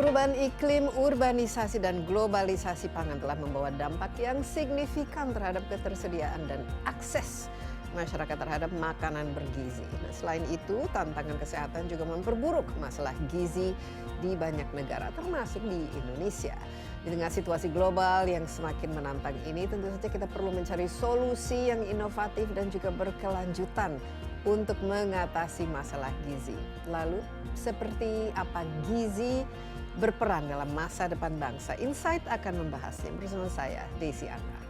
Perubahan iklim, urbanisasi, dan globalisasi pangan telah membawa dampak yang signifikan terhadap ketersediaan dan akses masyarakat terhadap makanan bergizi. Nah, selain itu, tantangan kesehatan juga memperburuk masalah gizi di banyak negara, termasuk di Indonesia. Di tengah situasi global yang semakin menantang ini, tentu saja kita perlu mencari solusi yang inovatif dan juga berkelanjutan untuk mengatasi masalah gizi. Lalu, seperti apa gizi berperan dalam masa depan bangsa? Insight akan membahasnya bersama saya, Desi Anwar.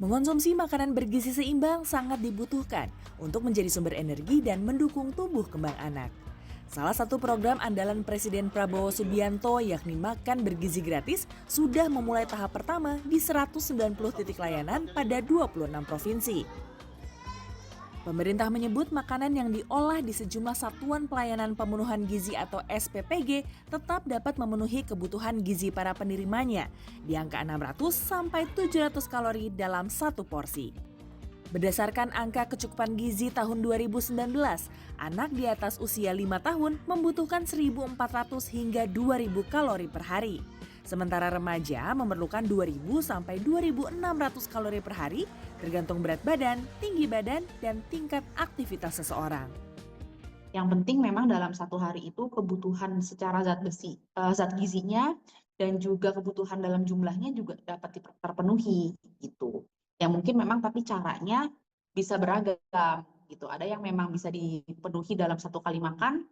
Mengonsumsi makanan bergizi seimbang sangat dibutuhkan untuk menjadi sumber energi dan mendukung tumbuh kembang anak. Salah satu program andalan Presiden Prabowo Subianto yakni Makan Bergizi Gratis sudah memulai tahap pertama di 190 titik layanan pada 26 provinsi. Pemerintah menyebut makanan yang diolah di sejumlah satuan pelayanan pemenuhan gizi atau SPPG tetap dapat memenuhi kebutuhan gizi para penerimanya di angka 600 sampai 700 kalori dalam satu porsi. Berdasarkan angka kecukupan gizi tahun 2019, anak di atas usia 5 tahun membutuhkan 1.400 hingga 2.000 kalori per hari. Sementara remaja memerlukan 2.000 sampai 2.600 kalori per hari tergantung berat badan, tinggi badan, dan tingkat aktivitas seseorang. Yang penting memang dalam satu hari itu kebutuhan secara zat gizinya dan juga kebutuhan dalam jumlahnya juga dapat terpenuhi gitu. Yang mungkin memang tapi caranya bisa beragam gitu. Ada yang memang bisa dipenuhi dalam satu kali makan,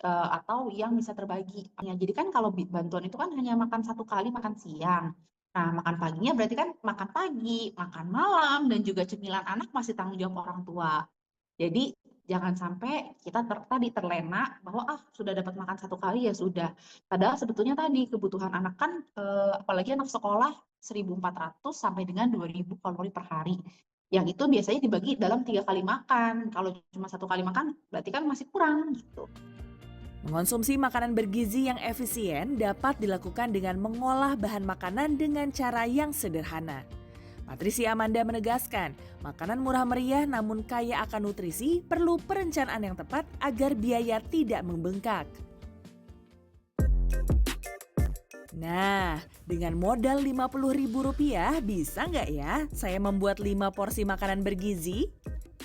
atau yang bisa terbagi. Jadi kan kalau bantuan itu kan hanya makan satu kali makan siang. Nah, makan paginya berarti kan makan pagi, makan malam, dan juga cemilan anak masih tanggung jawab orang tua. Jadi jangan sampai kita tadi terlena bahwa sudah dapat makan satu kali ya sudah. Padahal sebetulnya tadi kebutuhan anak kan apalagi anak sekolah 1.400 sampai dengan 2.000 kalori per hari. Yang itu biasanya dibagi dalam 3 kali makan. Kalau cuma satu kali makan berarti kan masih kurang gitu. Mengonsumsi makanan bergizi yang efisien dapat dilakukan dengan mengolah bahan makanan dengan cara yang sederhana. Patricia Amanda menegaskan, makanan murah meriah namun kaya akan nutrisi perlu perencanaan yang tepat agar biaya tidak membengkak. Nah, dengan modal Rp50.000 bisa nggak ya saya membuat 5 porsi makanan bergizi?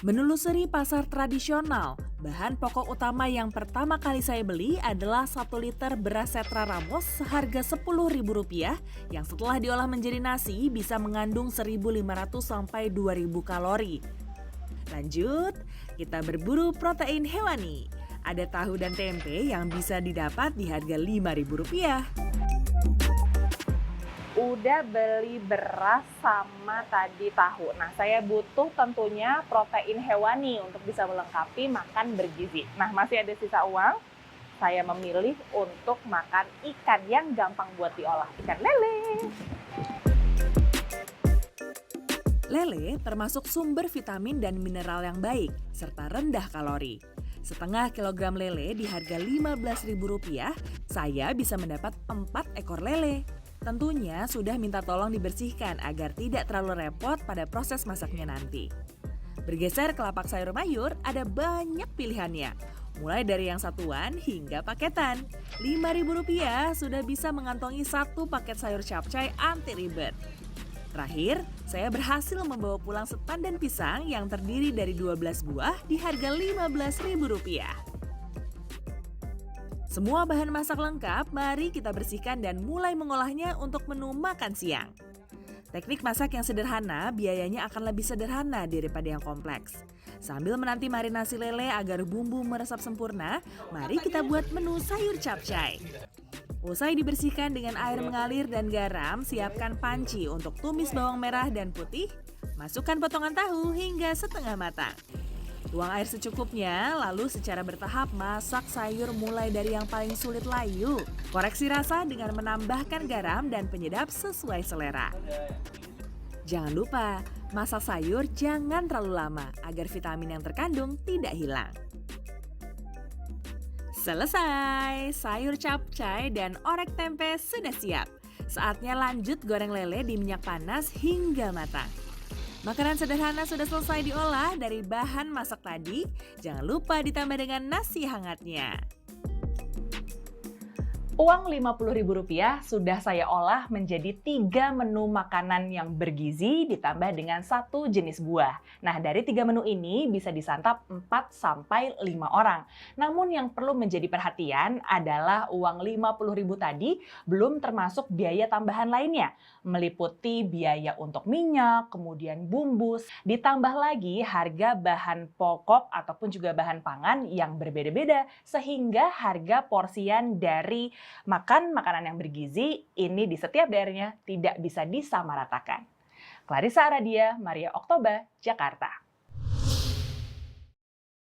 Menelusuri pasar tradisional, bahan pokok utama yang pertama kali saya beli adalah 1 liter beras Setra Ramos seharga Rp10.000 yang setelah diolah menjadi nasi bisa mengandung 1.500 sampai 2.000 kalori. Lanjut, kita berburu protein hewani. Ada tahu dan tempe yang bisa didapat di harga Rp5.000. Udah beli beras sama tadi tahu. Nah, saya butuh tentunya protein hewani untuk bisa melengkapi makan bergizi. Nah, masih ada sisa uang. Saya memilih untuk makan ikan yang gampang buat diolah, ikan lele. Lele termasuk sumber vitamin dan mineral yang baik, serta rendah kalori. Setengah kilogram lele di harga Rp15.000, saya bisa mendapat 4 ekor lele. Tentunya sudah minta tolong dibersihkan agar tidak terlalu repot pada proses masaknya nanti. Bergeser ke lapak sayur mayur, ada banyak pilihannya. Mulai dari yang satuan hingga paketan. Rp5.000 sudah bisa mengantongi 1 paket sayur capcay anti ribet. Terakhir, saya berhasil membawa pulang setandan pisang yang terdiri dari 12 buah di harga Rp15.000. Semua bahan masak lengkap, mari kita bersihkan dan mulai mengolahnya untuk menu makan siang. Teknik masak yang sederhana biayanya akan lebih sederhana daripada yang kompleks. Sambil menanti marinasi lele agar bumbu meresap sempurna, mari kita buat menu sayur capcay. Usai dibersihkan dengan air mengalir dan garam, siapkan panci untuk tumis bawang merah dan putih, masukkan potongan tahu hingga setengah matang. Tuang air secukupnya, lalu secara bertahap masak sayur mulai dari yang paling sulit layu. Koreksi rasa dengan menambahkan garam dan penyedap sesuai selera. Jangan lupa, masak sayur jangan terlalu lama agar vitamin yang terkandung tidak hilang. Selesai, sayur capcay dan orek tempe sudah siap. Saatnya lanjut goreng lele di minyak panas hingga matang. Makanan sederhana sudah selesai diolah dari bahan masak tadi. Jangan lupa ditambah dengan nasi hangatnya. Uang Rp50.000 sudah saya olah menjadi 3 menu makanan yang bergizi ditambah dengan 1 jenis buah. Nah, dari 3 menu ini bisa disantap 4-5 orang. Namun yang perlu menjadi perhatian adalah uang Rp50.000 tadi belum termasuk biaya tambahan lainnya. Meliputi biaya untuk minyak, kemudian bumbu, ditambah lagi harga bahan pokok ataupun juga bahan pangan yang berbeda-beda sehingga harga porsian dari makan makanan yang bergizi ini di setiap daerahnya tidak bisa disamaratakan. Clarissa Aradia, Maria Oktober, Jakarta.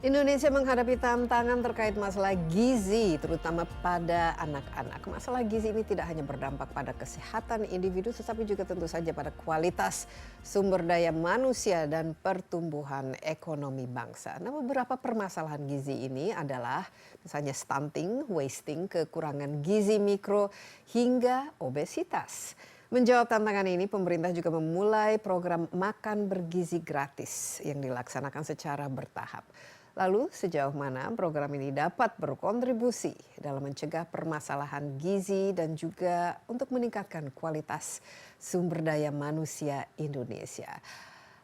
Indonesia menghadapi tantangan terkait masalah gizi, terutama pada anak-anak. Masalah gizi ini tidak hanya berdampak pada kesehatan individu, tetapi juga tentu saja pada kualitas sumber daya manusia dan pertumbuhan ekonomi bangsa. Nah, beberapa permasalahan gizi ini adalah misalnya stunting, wasting, kekurangan gizi mikro, hingga obesitas. Menjawab tantangan ini, pemerintah juga memulai program makan bergizi gratis yang dilaksanakan secara bertahap. Lalu sejauh mana program ini dapat berkontribusi dalam mencegah permasalahan gizi dan juga untuk meningkatkan kualitas sumber daya manusia Indonesia.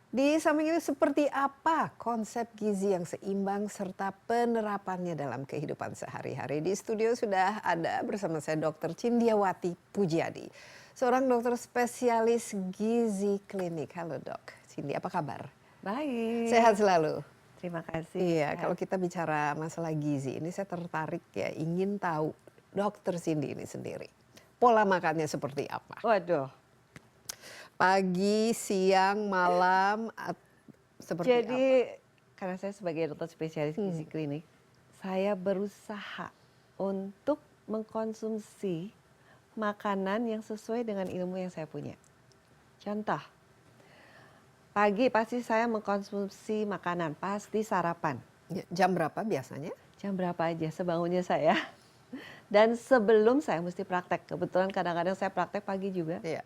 Di samping itu seperti apa konsep gizi yang seimbang serta penerapannya dalam kehidupan sehari-hari. Di studio sudah ada bersama saya Dr. Cindiawati Pujiadi, seorang dokter spesialis gizi klinik. Halo Dok, Cindy apa kabar? Baik. Sehat selalu? Terima kasih. Iya, kalau kita bicara masalah gizi, ini saya tertarik ya, ingin tahu Dokter Cindy ini sendiri. Pola makannya seperti apa? Waduh. Pagi, siang, malam, seperti Jadi apa? karena saya sebagai dokter spesialis gizi klinik, saya berusaha untuk mengkonsumsi makanan yang sesuai dengan ilmu yang saya punya. Contoh, pagi pasti saya mengkonsumsi makanan, pasti sarapan. Ya, jam berapa biasanya? Jam berapa aja sebangunnya saya. Dan sebelum saya mesti praktek. Kebetulan kadang-kadang saya praktek pagi juga. Iya.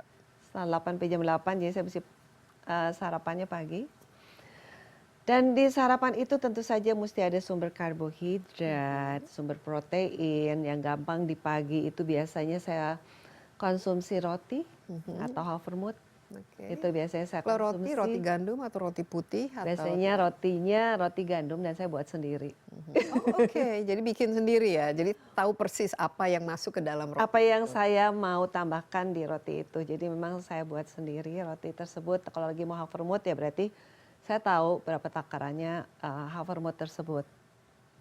Setelah 8 sampai jam 8, jadi saya mesti sarapannya pagi. Dan di sarapan itu tentu saja mesti ada sumber karbohidrat, sumber protein. Yang gampang di pagi itu biasanya saya konsumsi roti atau havermut. Okay. Itu biasanya saya Kalau konsumsi. roti gandum atau roti putih? Biasanya rotinya roti gandum dan saya buat sendiri. Oh, Oke, jadi bikin sendiri ya. Jadi tahu persis apa yang masuk ke dalam roti. Apa yang saya mau tambahkan di roti itu. Jadi memang saya buat sendiri roti tersebut. Kalau lagi mau havermut ya berarti saya tahu berapa takarannya havermut tersebut.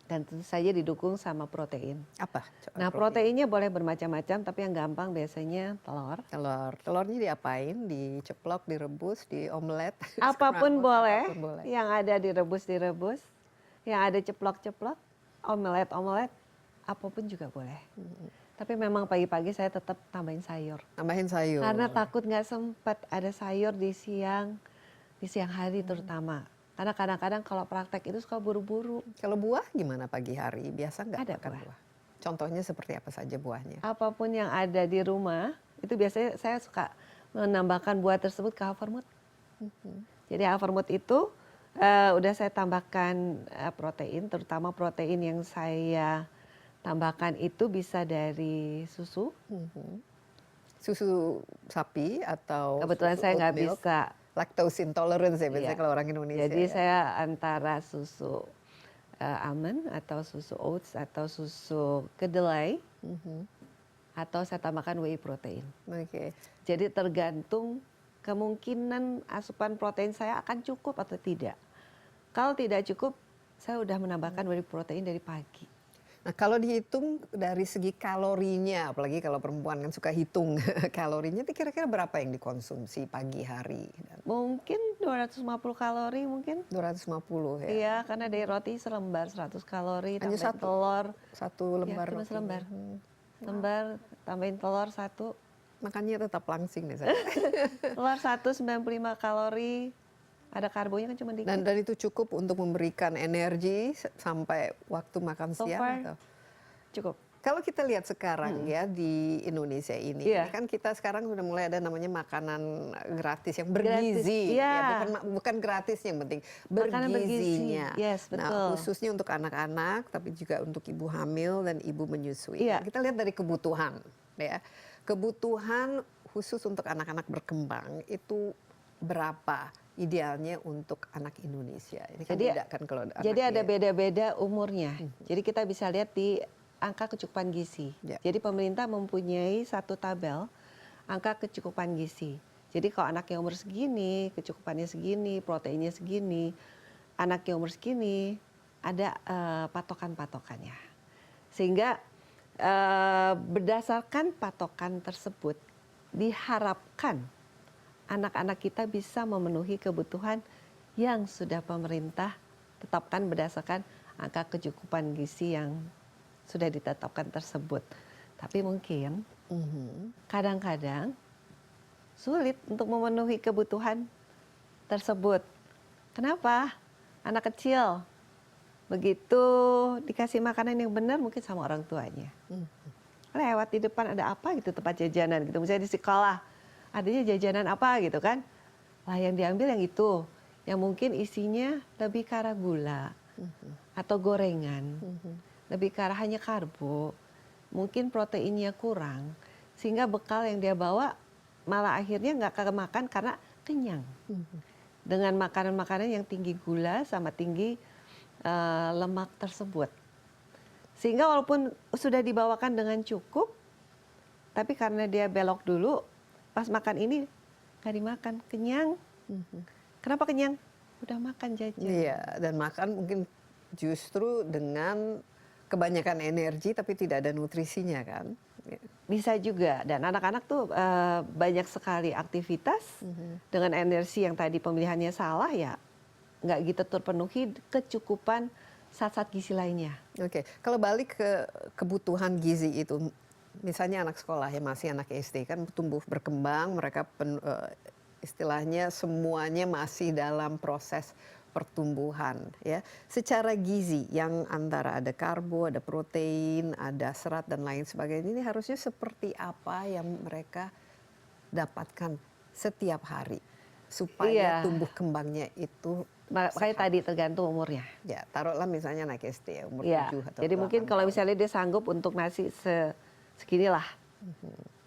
Dan tentu saja didukung sama protein. Apa? Nah, proteinnya boleh bermacam-macam, tapi yang gampang biasanya telur. Telurnya diapain? Diceplok, direbus, di omelet? Apapun boleh. Apapun boleh. Yang ada direbus, yang ada ceplok-ceplok, omelet, apapun juga boleh. Tapi memang pagi-pagi saya tetap tambahin sayur. Tambahin sayur. Karena takut nggak sempat ada sayur di siang hari terutama. Karena kadang-kadang kalau praktek itu suka buru-buru. Kalau buah gimana pagi hari? Biasa nggak Ada makan buah. buah? Contohnya seperti apa saja buahnya? Apapun yang ada di rumah, itu biasanya saya suka menambahkan buah tersebut ke havermut. Jadi havermut itu udah saya tambahkan protein, terutama protein yang saya tambahkan itu bisa dari susu. Susu sapi atau Kebetulan susu saya nggak oat milk? bisa. Lactose intolerance ya biasanya Iya. kalau orang Indonesia. Jadi ya. saya antara susu almond atau susu oats atau susu kedelai atau saya tambahkan whey protein. Oke. Jadi tergantung kemungkinan asupan protein saya akan cukup atau tidak. Kalau tidak cukup, saya udah menambahkan whey protein dari pagi. Nah kalau dihitung dari segi kalorinya, apalagi kalau perempuan kan suka hitung kalorinya, itu kira-kira berapa yang dikonsumsi pagi hari? Mungkin 250 kalori mungkin. 250 ya? Iya, karena dari roti selembar 100 kalori, Hanya tambahin satu? telur. Satu lembar cuma rotinya. selembar. Lembar, tambahin telur 1, makannya tetap langsing nih saya. Telur 195 kalori, ada karbonya kan cuma dikit. Dan itu cukup untuk memberikan energi sampai waktu makan So siang far, atau? cukup. Kalau kita lihat sekarang ya di Indonesia ini, Iya. kan kita sekarang sudah mulai ada namanya makanan gratis yang Gratis, bergizi, iya. ya, bukan gratis yang penting, Makanan bergizinya. bergizi, yes, Nah, betul. khususnya untuk anak-anak, tapi juga untuk ibu hamil dan ibu menyusui. Iya. Kita lihat dari kebutuhan, ya, kebutuhan khusus untuk anak-anak berkembang itu berapa idealnya untuk anak Indonesia? Ini kan beda kan kalau Jadi anak ada ya. beda-beda umurnya. Jadi kita bisa lihat di angka kecukupan gizi. Ya. Jadi pemerintah mempunyai satu tabel angka kecukupan gizi. Jadi kalau anak yang umur segini, kecukupannya segini, proteinnya segini, anak yang umur segini, ada patokan-patokannya. Sehingga berdasarkan patokan tersebut, diharapkan anak-anak kita bisa memenuhi kebutuhan yang sudah pemerintah tetapkan berdasarkan angka kecukupan gizi yang sudah ditetapkan tersebut. Tapi mungkin kadang-kadang sulit untuk memenuhi kebutuhan tersebut. Kenapa? Anak kecil begitu dikasih makanan yang benar mungkin sama orang tuanya. Lewat di depan ada apa gitu tempat jajanan gitu. Misalnya di sekolah adanya jajanan apa gitu kan. Lah yang diambil yang itu. Yang mungkin isinya lebih ke arah gula atau gorengan. Lebih ke arah hanya karbo, mungkin proteinnya kurang, sehingga bekal yang dia bawa malah akhirnya nggak kemakan karena kenyang. Dengan makanan-makanan yang tinggi gula sama tinggi lemak tersebut. Sehingga walaupun sudah dibawakan dengan cukup, tapi karena dia belok dulu, pas makan ini nggak dimakan, kenyang. Kenapa kenyang? Udah makan jajan. Iya, dan makan mungkin justru dengan kebanyakan energi tapi tidak ada nutrisinya kan. Bisa juga, dan anak-anak tuh banyak sekali aktivitas dengan energi yang tadi pemilihannya salah ya nggak gitu terpenuhi kecukupan zat-zat gizi lainnya. Oke, kalau balik ke kebutuhan gizi itu, misalnya anak sekolah ya masih anak SD kan tumbuh berkembang, mereka istilahnya semuanya masih dalam proses pertumbuhan ya. Secara gizi yang antara ada karbo, ada protein, ada serat dan lain sebagainya, ini harusnya seperti apa yang mereka dapatkan setiap hari supaya tumbuh kembangnya itu Makanya tadi tergantung umurnya. ya, taruhlah misalnya anak SD ya umur 7 atau Jadi 8 mungkin kalau tahun. misalnya dia sanggup untuk nasi segini lah.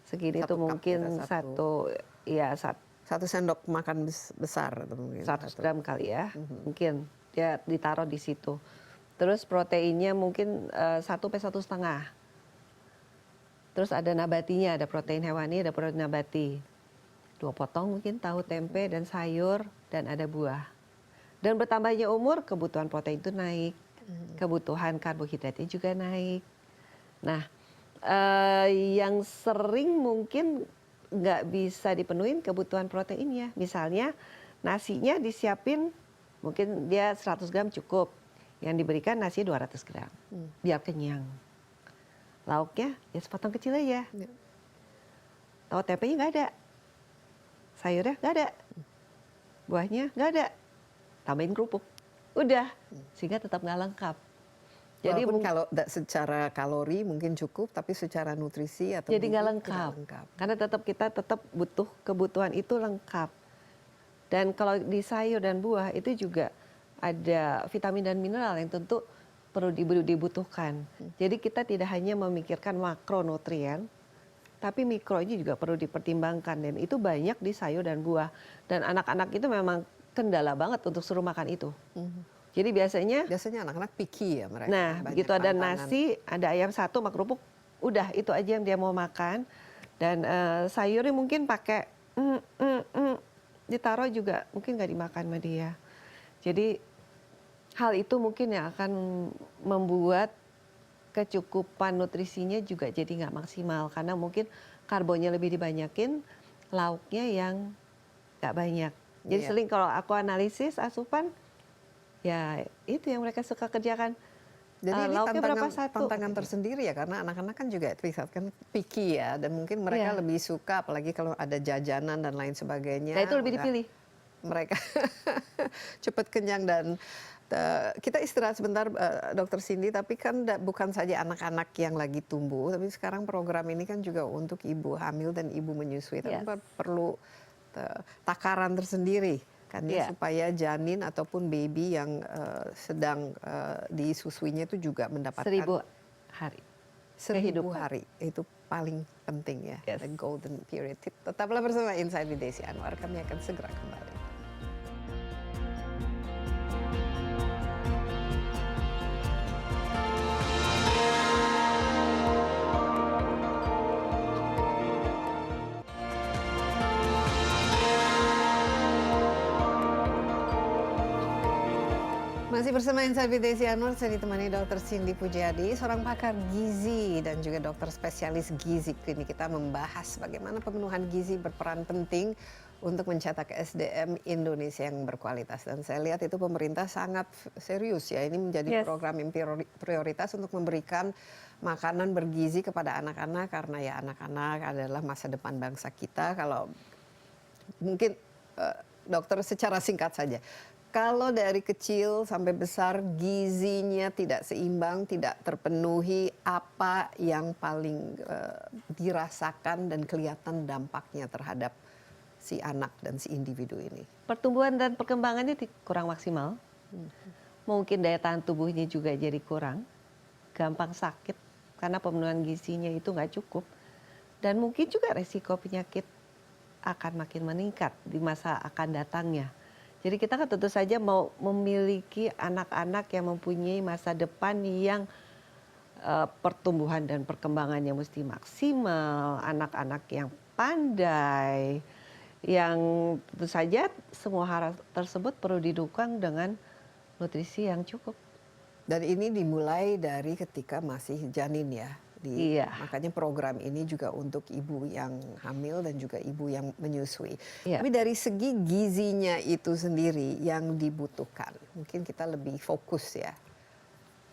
Segini Satu itu cup mungkin kita, satu sendok makan besar atau mungkin 100 gram kali ya. Mungkin dia ditaruh di situ. Terus proteinnya mungkin 1 sampai 1,5. Terus ada nabatinya, ada protein hewani, ada protein nabati. 2 potong mungkin tahu, tempe, dan sayur, dan ada buah. Dan bertambahnya umur, kebutuhan protein itu naik. Kebutuhan karbohidratnya juga naik. Nah, yang sering mungkin nggak bisa dipenuhin kebutuhan proteinnya. Misalnya nasinya disiapin, mungkin dia 100 gram cukup. Yang diberikan nasi 200 gram, biar kenyang. Lauknya ya sepotong kecil aja. Tahu tempenya nggak ada. Sayurnya nggak ada. Buahnya nggak ada. Tambahin kerupuk. Udah, sehingga tetap nggak lengkap. Jadi kalau secara kalori mungkin cukup, tapi secara nutrisi atau jadi nggak gizi lengkap. tidak lengkap. Karena kita tetap butuh kebutuhan itu lengkap. Dan kalau di sayur dan buah itu juga ada vitamin dan mineral yang tentu perlu dibutuhkan. Jadi kita tidak hanya memikirkan makronutrien, tapi mikronya juga perlu dipertimbangkan. Dan itu banyak di sayur dan buah. Dan anak-anak itu memang kendala banget untuk suruh makan itu. Jadi biasanya anak-anak picky ya mereka. nah, banyak begitu ada pantangan. nasi, ada ayam satu sama kerupuk, udah itu aja yang dia mau makan. Dan sayurnya mungkin pakai ditaruh juga mungkin nggak dimakan sama dia. Jadi hal itu mungkin yang akan membuat kecukupan nutrisinya juga jadi nggak maksimal karena mungkin karbonnya lebih dibanyakin, lauknya yang nggak banyak. Jadi sering kalau aku analisis asupan, ya itu yang mereka suka kerjakan. Jadi ini lauknya berapa satu? tantangan tersendiri ya, karena anak-anak kan juga kan picky ya, dan mungkin mereka Iya. lebih suka apalagi kalau ada jajanan dan lain sebagainya. Nah itu lebih Wah, dipilih. mereka cepat kenyang. Dan kita istirahat sebentar, Dokter Cindy, tapi kan bukan saja anak-anak yang lagi tumbuh, tapi sekarang program ini kan juga untuk ibu hamil dan ibu menyusui. Tapi Yes. perlu takaran tersendiri kan ya, Iya. supaya janin ataupun baby yang sedang disusuinya itu juga mendapatkan 1000 hari. 1000 kehidupan. hari. Itu paling penting ya, Yes. the golden period. Tetaplah bersama Insight with Desi Anwar, kami akan segera kembali. Masih bersama Insight with Desi Anwar, saya ditemani Dr. Cindy Pujiadi, seorang pakar gizi dan juga dokter spesialis gizi klinik. Kita membahas bagaimana pemenuhan gizi berperan penting untuk mencetak SDM Indonesia yang berkualitas. Dan saya lihat itu pemerintah sangat serius ya, ini menjadi program yang prioritas untuk memberikan makanan bergizi kepada anak-anak, karena ya anak-anak adalah masa depan bangsa kita. Kalau mungkin dokter secara singkat saja, kalau dari kecil sampai besar gizinya tidak seimbang, tidak terpenuhi, apa yang paling dirasakan dan kelihatan dampaknya terhadap si anak dan si individu ini? Pertumbuhan dan perkembangannya kurang maksimal. Mungkin daya tahan tubuhnya juga jadi kurang. Gampang sakit karena pemenuhan gizinya itu nggak cukup. Dan mungkin juga resiko penyakit akan makin meningkat di masa akan datangnya. Jadi kita kan tentu saja mau memiliki anak-anak yang mempunyai masa depan yang pertumbuhan dan perkembangannya mesti maksimal, anak-anak yang pandai, yang tentu saja semua hal tersebut perlu didukung dengan nutrisi yang cukup. Dan ini dimulai dari ketika masih janin ya. Iya. Makanya program ini juga untuk ibu yang hamil dan juga ibu yang menyusui. Iya. Tapi dari segi gizinya itu sendiri yang dibutuhkan, mungkin kita lebih fokus ya.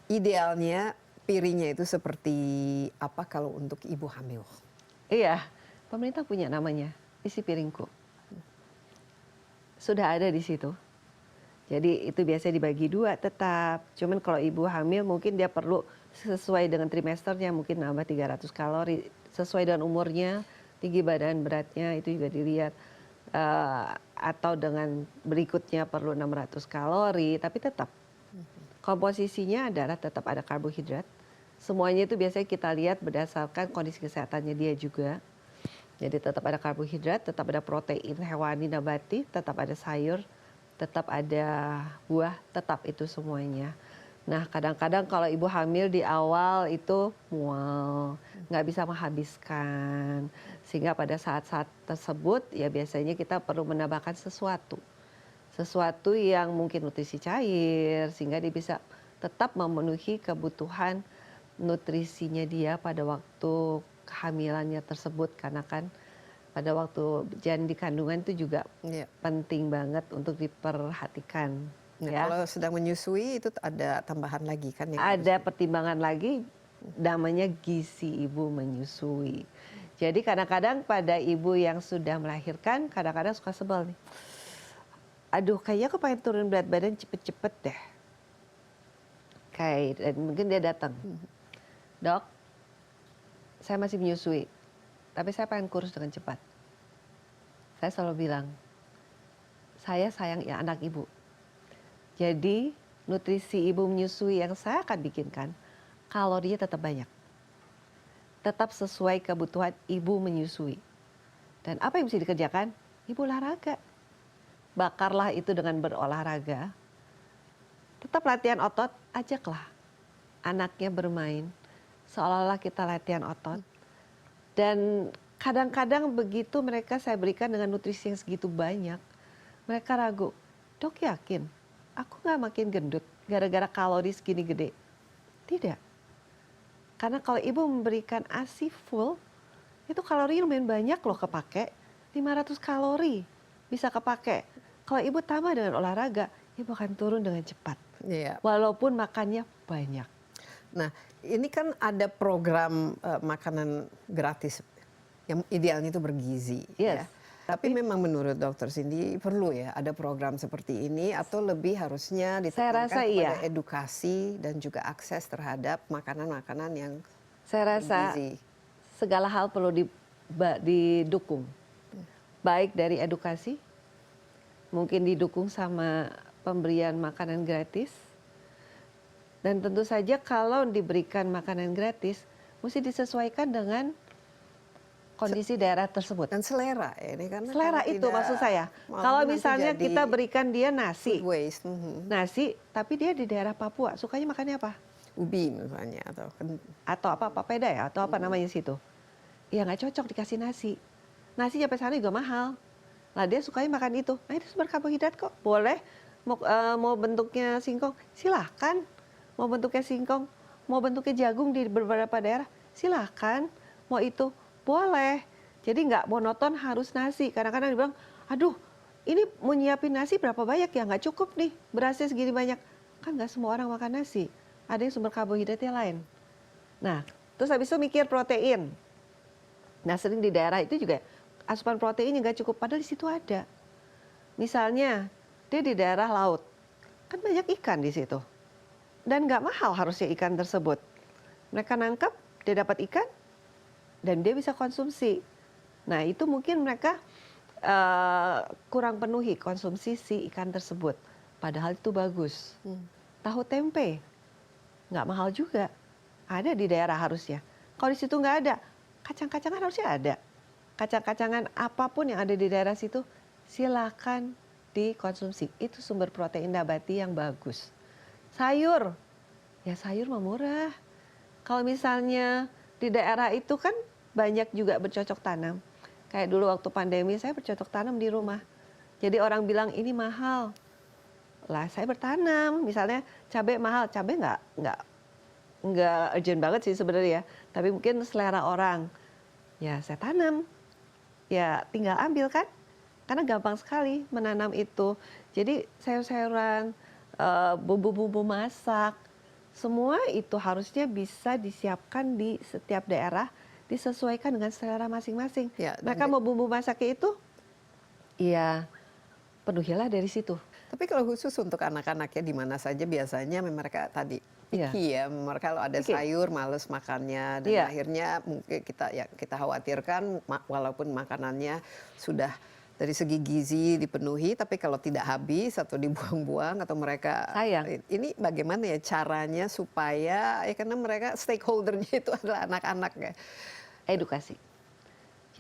Idealnya piringnya itu seperti apa kalau untuk ibu hamil? Iya, pemerintah punya namanya, isi piringku. Sudah ada di situ. Jadi itu biasanya dibagi 2 tetap. Cuman kalau ibu hamil mungkin dia perlu sesuai dengan trimesternya mungkin nambah 300 kalori. Sesuai dengan umurnya, tinggi badan, beratnya itu juga dilihat. Atau dengan berikutnya perlu 600 kalori, tapi tetap. Komposisinya adalah tetap ada karbohidrat. Semuanya itu biasanya kita lihat berdasarkan kondisi kesehatannya dia juga. Jadi tetap ada karbohidrat, tetap ada protein hewani nabati, tetap ada sayur, tetap ada buah, tetap itu semuanya. Nah kadang-kadang kalau ibu hamil di awal itu mual, nggak bisa menghabiskan. Sehingga pada saat-saat tersebut ya biasanya kita perlu menambahkan sesuatu. Sesuatu yang mungkin nutrisi cair sehingga dia bisa tetap memenuhi kebutuhan nutrisinya dia pada waktu kehamilannya tersebut. Karena kan pada waktu janin di kandungan itu juga penting banget untuk diperhatikan. Nah, ya. Kalau sedang menyusui itu ada tambahan lagi kan? Ada pertimbangan lagi namanya gizi ibu menyusui. Jadi kadang-kadang pada ibu yang sudah melahirkan kadang-kadang suka sebel nih. Aduh kayaknya aku pengen turun berat badan cepet-cepet deh. Dan mungkin dia datang. Dok, saya masih menyusui. Tapi saya pengen kurus dengan cepat. Saya selalu bilang, saya sayang ya anak ibu. Jadi nutrisi ibu menyusui yang saya akan bikinkan, kalorinya tetap banyak. Tetap sesuai kebutuhan ibu menyusui. Dan apa yang bisa dikerjakan? Ibu olahraga. Bakarlah itu dengan berolahraga. Tetap latihan otot, ajaklah anaknya bermain. Seolah-olah kita latihan otot. Dan kadang-kadang begitu mereka saya berikan dengan nutrisi yang segitu banyak, mereka ragu, dok yakin aku gak makin gendut gara-gara kalori segini gede? Tidak. Karena kalau ibu memberikan ASI full, itu kalori lumayan banyak loh kepake, 500 kalori bisa kepake. Kalau ibu tambah dengan olahraga, ibu akan turun dengan cepat. Iya. Walaupun makannya banyak. Nah, ini kan ada program makanan gratis yang idealnya itu bergizi. Yes. Ya. Tapi memang menurut Dokter Cindy perlu ya ada program seperti ini atau lebih harusnya ditekankan rasa kepada iya. edukasi dan juga akses terhadap makanan-makanan yang Saya rasa bergizi. segala hal perlu didukung. Baik dari edukasi, mungkin didukung sama pemberian makanan gratis. Dan tentu saja kalau diberikan makanan gratis, mesti disesuaikan dengan kondisi daerah tersebut. Dan selera ya ini karena Selera kalau itu tidak maksud saya. mau Kalau nanti misalnya jadi kita berikan dia nasi, food waste. Mhm. nasi, tapi dia di daerah Papua, sukanya makannya apa? Ubi misalnya atau Atau apa, papeda ya, atau apa namanya situ. Ya nggak cocok dikasih nasi. Nasi sampai sana juga mahal. Nah dia sukanya makan itu. Nah itu sumber karbohidrat kok. Boleh, mau bentuknya singkong, silahkan. Mau bentuknya singkong, mau bentuknya jagung di beberapa daerah, silahkan. Mau itu, boleh. Jadi nggak monoton harus nasi. Kadang-kadang dibilang, aduh ini mau nyiapin nasi berapa banyak ya, nggak cukup nih, berasnya segini banyak. Kan nggak semua orang makan nasi. Ada yang sumber karbohidratnya lain. Nah, terus habis itu mikir protein. Nah, sering di daerah itu juga asupan proteinnya nggak cukup, padahal di situ ada. Misalnya, dia di daerah laut, kan banyak ikan di situ. Dan nggak mahal harusnya ikan tersebut. Mereka nangkap, dia dapat ikan, dan dia bisa konsumsi. Nah, itu mungkin mereka kurang penuhi konsumsi si ikan tersebut. Padahal itu bagus. Tahu tempe, nggak mahal juga. Ada di daerah harusnya. Kalau di situ nggak ada, kacang-kacangan harusnya ada. Kacang-kacangan apapun yang ada di daerah situ, silakan dikonsumsi. Itu sumber protein nabati yang bagus. Sayur, ya sayur mah murah. Kalau misalnya di daerah itu kan banyak juga bercocok tanam. Kayak dulu waktu pandemi saya bercocok tanam di rumah. Jadi orang bilang ini mahal. Lah saya bertanam, misalnya cabai mahal, cabai nggak urgent banget sih sebenarnya. Tapi mungkin selera orang. Ya saya tanam. Ya tinggal ambil kan. Karena gampang sekali menanam itu. Jadi sayur-sayuran, bumbu-bumbu masak, semua itu harusnya bisa disiapkan di setiap daerah, disesuaikan dengan selera masing-masing. Ya, Mereka mau bumbu masaknya itu, ya penuhilah dari situ. tapi kalau khusus untuk anak-anaknya di mana saja biasanya mereka tadi Iya. picky ya, mereka kalau ada Picky. sayur males makannya dan Iya. akhirnya mungkin kita khawatirkan walaupun makanannya sudah dari segi gizi dipenuhi, tapi kalau tidak habis atau dibuang-buang atau mereka Sayang. ini bagaimana ya caranya supaya ya karena mereka stakeholdernya itu adalah anak-anak ya. Edukasi.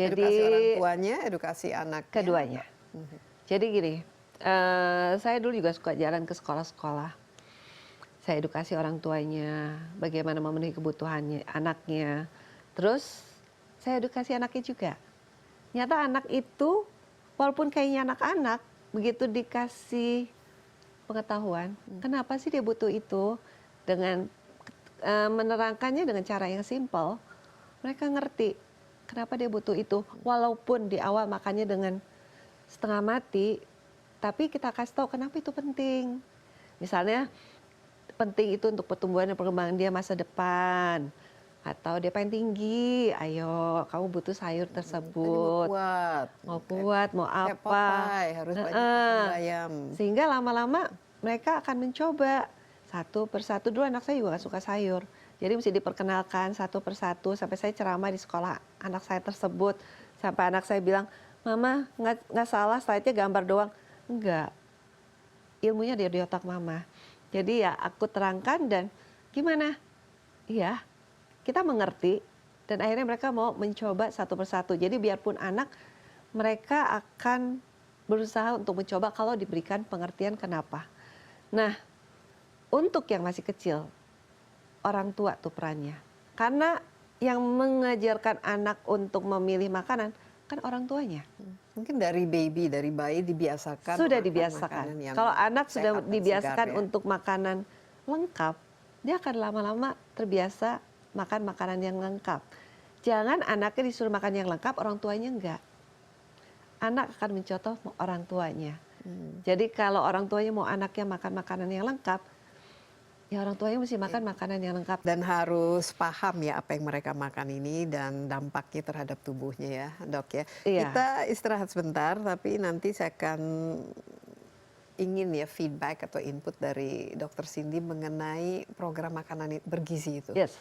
Edukasi orang tuanya, edukasi anaknya. Keduanya. Jadi gini, saya dulu juga suka jalan ke sekolah-sekolah. Saya edukasi orang tuanya, bagaimana memenuhi kebutuhannya anaknya. Terus saya edukasi anaknya juga. Nyata anak itu, walaupun kayaknya anak-anak, begitu dikasih pengetahuan, kenapa sih dia butuh itu, dengan menerangkannya dengan cara yang simpel, mereka ngerti kenapa dia butuh itu. Walaupun di awal makannya dengan setengah mati, tapi kita kasih tahu kenapa itu penting. Misalnya penting itu untuk pertumbuhan dan perkembangan dia masa depan. Atau dia pengen tinggi, ayo kamu butuh sayur tersebut. Mau kuat, mau Kayak apa. Popeye, harus banyak makan bayam. Sehingga lama-lama mereka akan mencoba satu persatu. Dulu anak saya juga gak suka sayur. Jadi mesti diperkenalkan satu persatu sampai saya ceramah di sekolah anak saya tersebut. Sampai anak saya bilang, Mama nggak salah slide-nya gambar doang. Enggak, ilmunya di otak Mama. Jadi ya aku terangkan dan gimana? Iya, kita mengerti dan akhirnya mereka mau mencoba satu persatu. Jadi biarpun anak, mereka akan berusaha untuk mencoba kalau diberikan pengertian kenapa. Nah, untuk yang masih kecil, orang tua tuh perannya. Karena yang mengajarkan anak untuk memilih makanan kan orang tuanya. Mungkin dari bayi dibiasakan. Sudah makan dibiasakan. makanan yang Kalau anak sehat sudah dan dibiasakan segar, ya. untuk makanan lengkap, dia akan lama-lama terbiasa makan makanan yang lengkap. Jangan anaknya disuruh makan yang lengkap, orang tuanya enggak. Anak akan mencontoh orang tuanya. Jadi kalau orang tuanya mau anaknya makan makanan yang lengkap, Ya orang tuanya mesti makan makanan yang lengkap. Dan harus paham ya apa yang mereka makan ini dan dampaknya terhadap tubuhnya ya, Dok ya. Iya. Kita istirahat sebentar, tapi nanti saya akan ingin ya feedback atau input dari Dr. Cindy mengenai program makanan bergizi itu. Yes.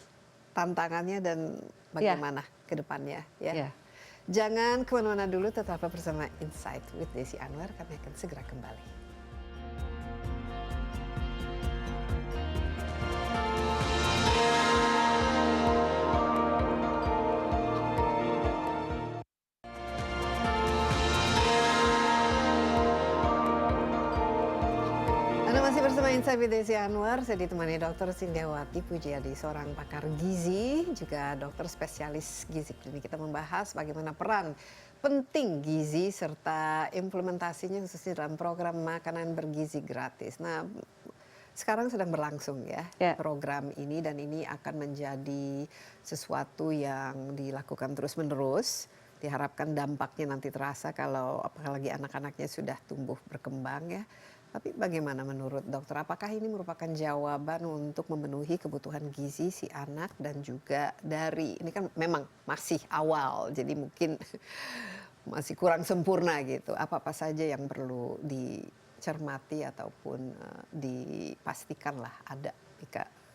Tantangannya dan bagaimana ke depannya ya. Ya. Jangan kemana-mana dulu, tetaplah bersama Insight with Desi Anwar, kami akan segera kembali. Anda masih bersama Insight with Desi Anwar, saya ditemani Dr. Sindiawati Pujiadi, seorang pakar gizi, juga dokter spesialis gizi klinik. Kita membahas bagaimana peran penting gizi serta implementasinya khususnya dalam program makanan bergizi gratis. Nah, sekarang sedang berlangsung ya program ini, dan ini akan menjadi sesuatu yang dilakukan terus-menerus. Diharapkan dampaknya nanti terasa kalau apalagi anak-anaknya sudah tumbuh berkembang ya. Tapi bagaimana menurut dokter, apakah ini merupakan jawaban untuk memenuhi kebutuhan gizi si anak, dan juga dari, ini kan memang masih awal, jadi mungkin masih kurang sempurna gitu. Apa-apa saja yang perlu dicermati ataupun dipastikan lah ada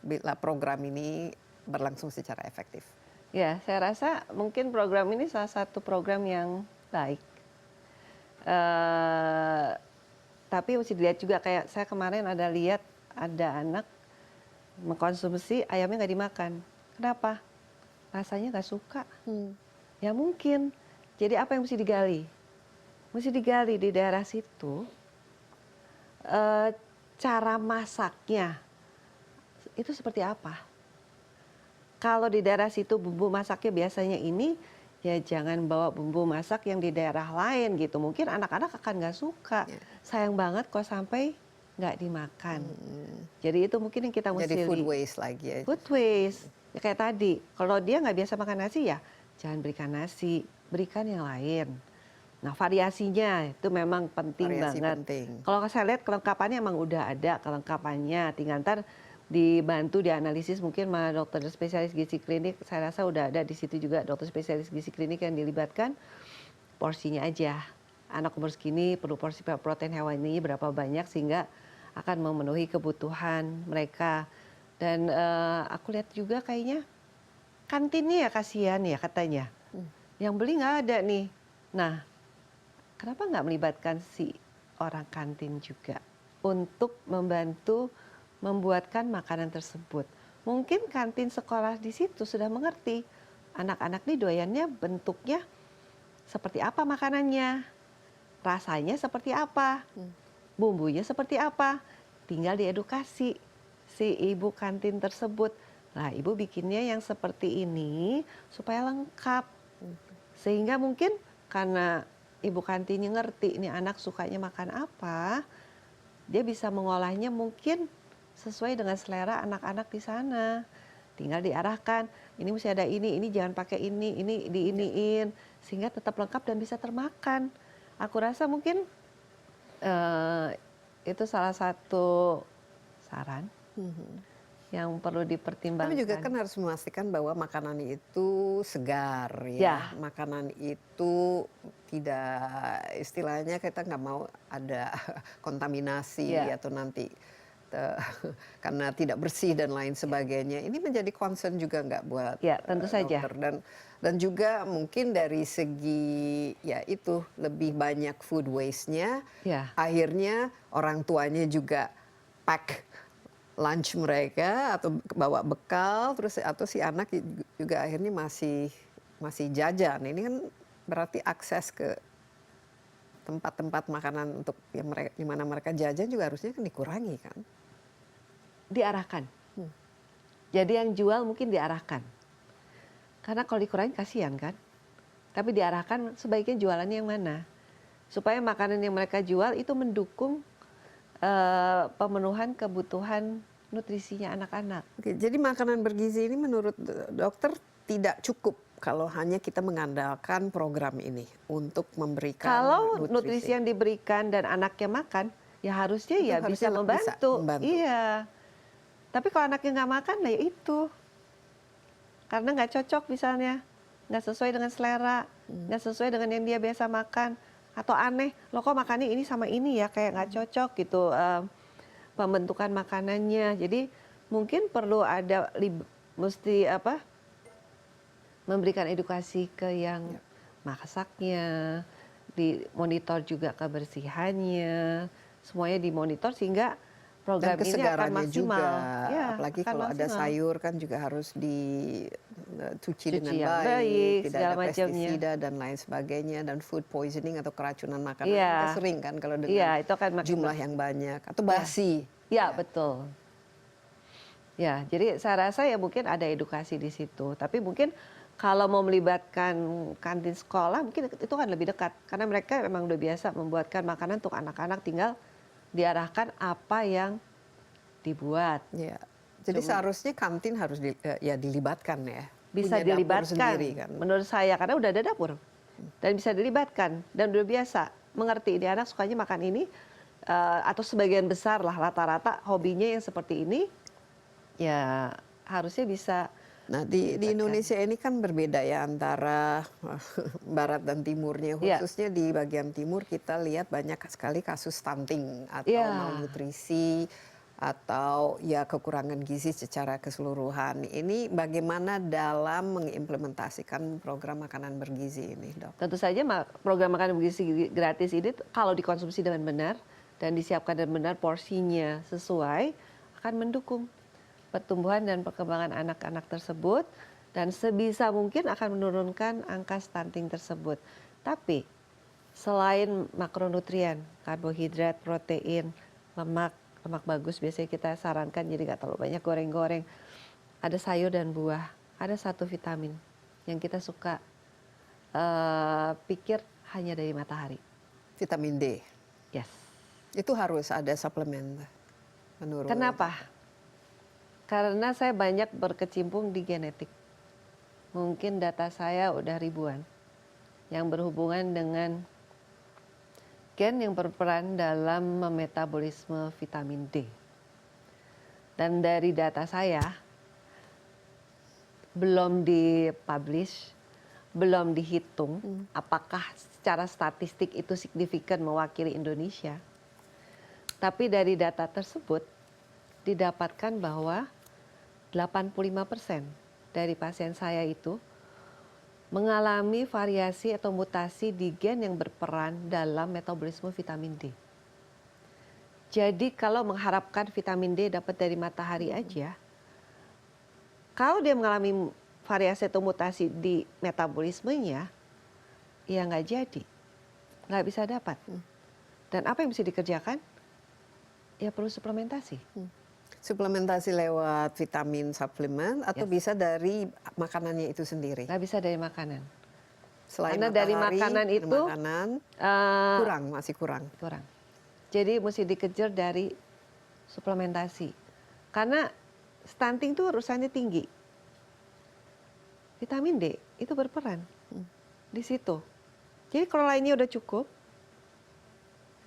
bila program ini berlangsung secara efektif. Ya, saya rasa mungkin program ini salah satu program yang baik. Tapi mesti dilihat juga, kayak saya kemarin ada lihat ada anak mengkonsumsi ayamnya nggak dimakan. Kenapa? Rasanya nggak suka. Ya mungkin. Jadi apa yang mesti digali? Mesti digali di daerah situ cara masaknya itu seperti apa. Kalau di daerah situ bumbu masaknya biasanya ini, ya jangan bawa bumbu masak yang di daerah lain gitu. Mungkin anak-anak akan nggak suka. Sayang banget kok sampai nggak dimakan. Jadi itu mungkin yang kita mesti. Jadi food waste lagi ya. Food waste. Ya, kayak tadi, kalau dia nggak biasa makan nasi ya jangan berikan nasi, berikan yang lain. Nah variasinya itu memang penting banget. Kalau saya lihat kelengkapannya emang udah ada kelengkapannya. Tinggal ntar dibantu dianalisis mungkin sama dokter spesialis gizi klinik. Saya rasa udah ada di situ juga dokter spesialis gizi klinik yang dilibatkan. Porsinya aja, anak umur segini perlu porsi protein hewani berapa banyak sehingga akan memenuhi kebutuhan mereka. Dan aku lihat juga kayaknya kantinnya ya kasihan ya katanya, yang beli nggak ada nih. Nah kenapa nggak melibatkan si orang kantin juga untuk membantu membuatkan makanan tersebut. Mungkin kantin sekolah di situ sudah mengerti anak-anak nih doyannya bentuknya seperti apa makanannya, rasanya seperti apa, bumbunya seperti apa. Tinggal diedukasi si ibu kantin tersebut. Nah, ibu bikinnya yang seperti ini supaya lengkap. Sehingga mungkin karena ibu kantinnya ngerti ini anak sukanya makan apa, dia bisa mengolahnya mungkin sesuai dengan selera anak-anak di sana. Tinggal diarahkan, ini mesti ada ini jangan pakai ini diiniin, sehingga tetap lengkap dan bisa termakan. Aku rasa mungkin itu salah satu saran yang perlu dipertimbangkan. Tapi juga kan harus memastikan bahwa makanan itu segar ya. Makanan itu tidak, istilahnya kita nggak mau ada kontaminasi atau nanti karena tidak bersih dan lain sebagainya. Ini menjadi concern juga nggak buat tentu saja. Dokter, dan juga mungkin dari segi ya itu lebih banyak food waste-nya. Akhirnya orang tuanya juga pack lunch mereka atau bawa bekal, terus atau si anak juga akhirnya masih jajan. Ini kan berarti akses ke tempat-tempat makanan untuk yang mereka, di mana mereka jajan juga harusnya kan dikurangi kan? Diarahkan. Jadi yang jual mungkin diarahkan. Karena kalau dikurangi kasihan kan. Tapi diarahkan sebaiknya jualannya yang mana. Supaya makanan yang mereka jual itu mendukung pemenuhan kebutuhan nutrisinya anutrisinya anak-anak. Oke, jadi makanan bergizi ini menurut dokter tidak cukup kalau hanya kita mengandalkan program ini untuk memberikan kalau nutrisi yang diberikan dan anaknya makan, ya harusnya ya bisa membantu. Iya. Tapi kalau anaknya nggak makan, nah ya itu. Karena nggak cocok misalnya, nggak sesuai dengan selera, nggak sesuai dengan yang dia biasa makan, atau aneh, lo kok makannya ini sama ini ya, kayak nggak cocok gitu pembentukan makanannya. Jadi mungkin perlu ada mesti apa? Memberikan edukasi ke yang masaknya, dimonitor juga kebersihannya, semuanya dimonitor sehingga program ini akan kesegarannya maksimal. juga, Ya, apalagi akan kalau ada maksimal. sayur kan juga harus dicuci dengan Cuci yang baik, baik, tidak segala ada macamnya. pestisida dan lain sebagainya, dan food poisoning atau keracunan makanan Iya. kita sering kan kalau dengan Iya, itu akan makin jumlah yang banyak atau basi. Ya, betul. Ya, jadi saya rasa ya mungkin ada edukasi di situ. Tapi mungkin kalau mau melibatkan kantin sekolah mungkin itu kan lebih dekat. Karena mereka memang udah biasa membuatkan makanan untuk anak-anak, tinggal diarahkan apa yang dibuat. Ya. Jadi seharusnya kantin harus dilibatkan ya. Bisa Punya dapur dilibatkan, sendiri kan. menurut saya, karena udah ada dapur. Dan bisa dilibatkan, dan udah biasa mengerti, ini anak sukanya makan ini, atau sebagian besar lah rata-rata hobinya yang seperti ini, ya harusnya bisa. Nah di Indonesia ini kan berbeda ya antara barat dan timurnya. Khususnya di bagian timur kita lihat banyak sekali kasus stunting atau malnutrisi atau ya kekurangan gizi secara keseluruhan. Ini bagaimana dalam mengimplementasikan program makanan bergizi ini, Dok? Tentu saja program makanan bergizi gratis ini kalau dikonsumsi dengan benar dan disiapkan dengan benar porsinya sesuai, akan mendukung pertumbuhan dan perkembangan anak-anak tersebut, dan sebisa mungkin akan menurunkan angka stunting tersebut. Tapi selain makronutrien, karbohidrat, protein, lemak bagus biasanya kita sarankan jadi nggak terlalu banyak goreng-goreng. Ada sayur dan buah, ada satu vitamin yang kita suka pikir hanya dari matahari. Vitamin D. Yes. Itu harus ada suplemen menurut. Kenapa? Karena saya banyak berkecimpung di genetik. Mungkin data saya udah ribuan yang berhubungan dengan gen yang berperan dalam metabolisme vitamin D. Dan dari data saya belum dipublish, belum dihitung apakah secara statistik itu signifikan mewakili Indonesia. Tapi dari data tersebut didapatkan bahwa 85% dari pasien saya itu mengalami variasi atau mutasi di gen yang berperan dalam metabolisme vitamin D. Jadi kalau mengharapkan vitamin D dapat dari matahari aja, kalau dia mengalami variasi atau mutasi di metabolismenya, ya nggak jadi, nggak bisa dapat. Dan apa yang bisa dikerjakan? Ya perlu suplementasi. Suplementasi lewat vitamin suplemen atau bisa dari makanannya itu sendiri? Nggak bisa dari makanan. Selain Karena dari makanan itu masih kurang. Jadi mesti dikejar dari suplementasi. Karena stunting itu urusannya tinggi. Vitamin D itu berperan di situ. Jadi kalau lainnya udah cukup,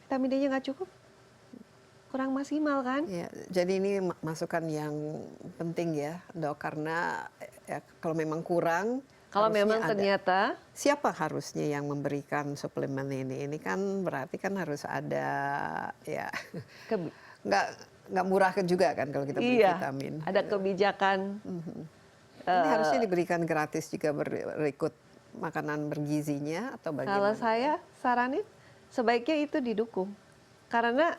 vitamin D-nya nggak cukup, kurang maksimal kan? Ya, jadi ini masukan yang penting ya, Dok, karena ya, kalau memang kurang, kalau memang ternyata siapa harusnya yang memberikan suplemen ini? Ini kan berarti kan harus ada ya nggak murah juga kan kalau kita beli vitamin. Ada kebijakan. Ini harusnya diberikan gratis jika berikut makanan bergizinya atau bagaimana? Kalau saya saranin sebaiknya itu didukung, karena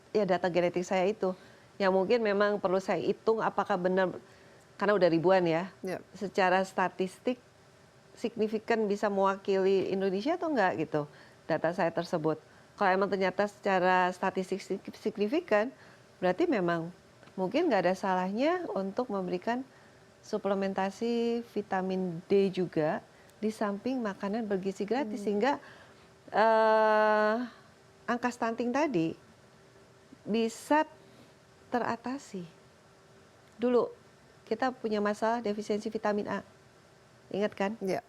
ya data genetik saya itu yang mungkin memang perlu saya hitung apakah benar, karena udah ribuan ya. Secara statistik signifikan bisa mewakili Indonesia atau enggak gitu data saya tersebut. Kalau emang ternyata secara statistik signifikan, berarti memang mungkin nggak ada salahnya untuk memberikan suplementasi vitamin D juga di samping makanan bergizi gratis, sehingga angka stunting tadi bisa teratasi. Dulu kita punya masalah defisiensi vitamin A, ingat kan? Ya.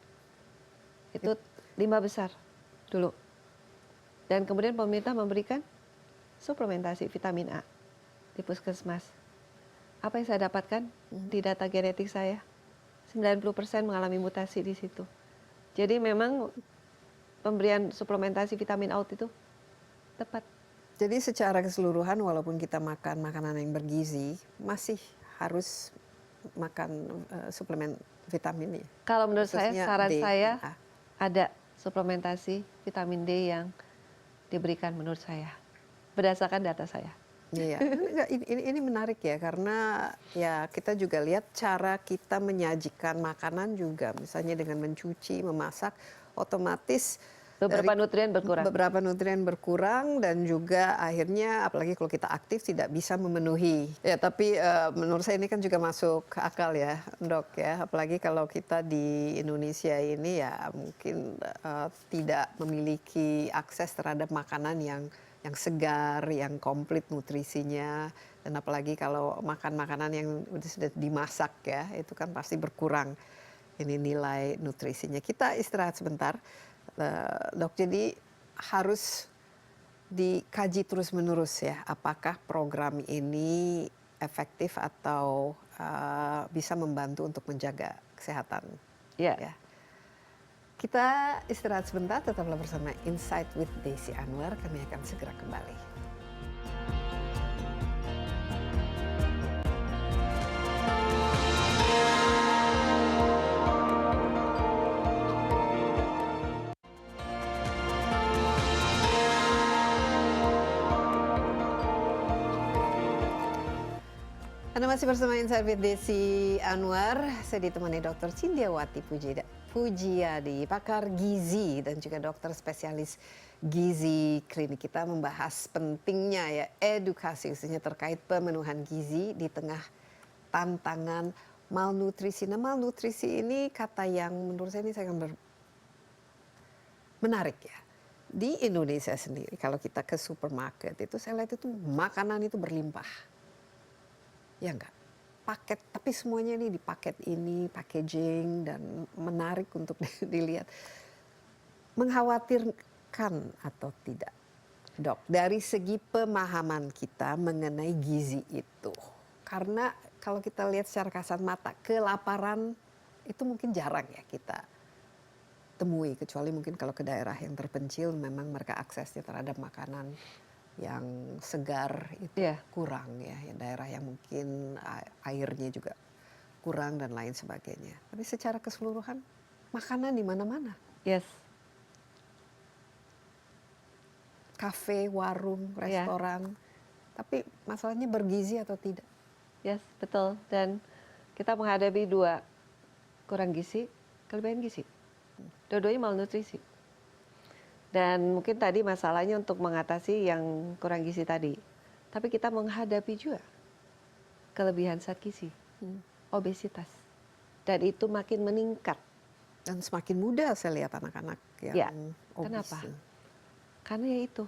Itu 5 besar dulu. Dan kemudian pemerintah memberikan suplementasi vitamin A di puskesmas. apa yang saya dapatkan di data genetik saya, 90% mengalami mutasi di situ. Jadi memang pemberian suplementasi vitamin out itu tepat. Jadi secara keseluruhan walaupun kita makan makanan yang bergizi, masih harus makan suplemen vitamin ya? Kalau menurut saya, Khususnya saran D saya dan A. ada suplementasi vitamin D yang diberikan menurut saya berdasarkan data saya. Iya, enggak, ini menarik ya karena ya kita juga lihat cara kita menyajikan makanan juga, misalnya dengan mencuci, memasak, otomatis Beberapa dari nutrien berkurang. beberapa nutrien berkurang dan juga akhirnya apalagi kalau kita aktif tidak bisa memenuhi. Ya tapi menurut saya ini kan juga masuk akal ya dok ya, apalagi kalau kita di Indonesia ini ya mungkin tidak memiliki akses terhadap makanan yang segar, yang komplit nutrisinya, dan apalagi kalau makan makanan yang sudah dimasak ya, itu kan pasti berkurang ini nilai nutrisinya. Kita istirahat sebentar, dok. Jadi harus dikaji terus-menerus ya, apakah program ini efektif atau bisa membantu untuk menjaga kesehatan. Ya. Ya. Kita istirahat sebentar, tetaplah bersama Insight with Desi Anwar. Kami akan segera kembali. Anda masih bersama Insight with Desi Anwar. Saya ditemani Dr. Cindiawati Pujiadi, pakar gizi dan juga dokter spesialis gizi klinik. Kita membahas pentingnya ya edukasi khususnya terkait pemenuhan gizi di tengah tantangan malnutrisi. Nah, malnutrisi ini kata yang menurut saya ini sangat menarik ya. Di Indonesia sendiri kalau kita ke supermarket itu saya lihat itu makanan itu berlimpah. Ya enggak, paket, tapi semuanya ini di paket ini, packaging dan menarik untuk dilihat. Mengkhawatirkan atau tidak, dok, dari segi pemahaman kita mengenai gizi itu? Karena kalau kita lihat secara kasat mata, kelaparan itu mungkin jarang ya kita temui, kecuali mungkin kalau ke daerah yang terpencil memang mereka aksesnya terhadap makanan yang segar itu kurang ya, daerah yang mungkin airnya juga kurang dan lain sebagainya. Tapi secara keseluruhan makanan di mana-mana. Yes. Kafe, warung, restoran. Tapi masalahnya bergizi atau tidak? Yes, betul. Dan kita menghadapi dua, kurang gizi, kelebihan gizi. Dua-duanya malnutrisi. Dan mungkin tadi masalahnya untuk mengatasi yang kurang gizi tadi. Tapi kita menghadapi juga kelebihan zat gizi, obesitas. Dan itu makin meningkat. Dan semakin muda saya lihat anak-anak yang obes. Kenapa? Karena ya itu,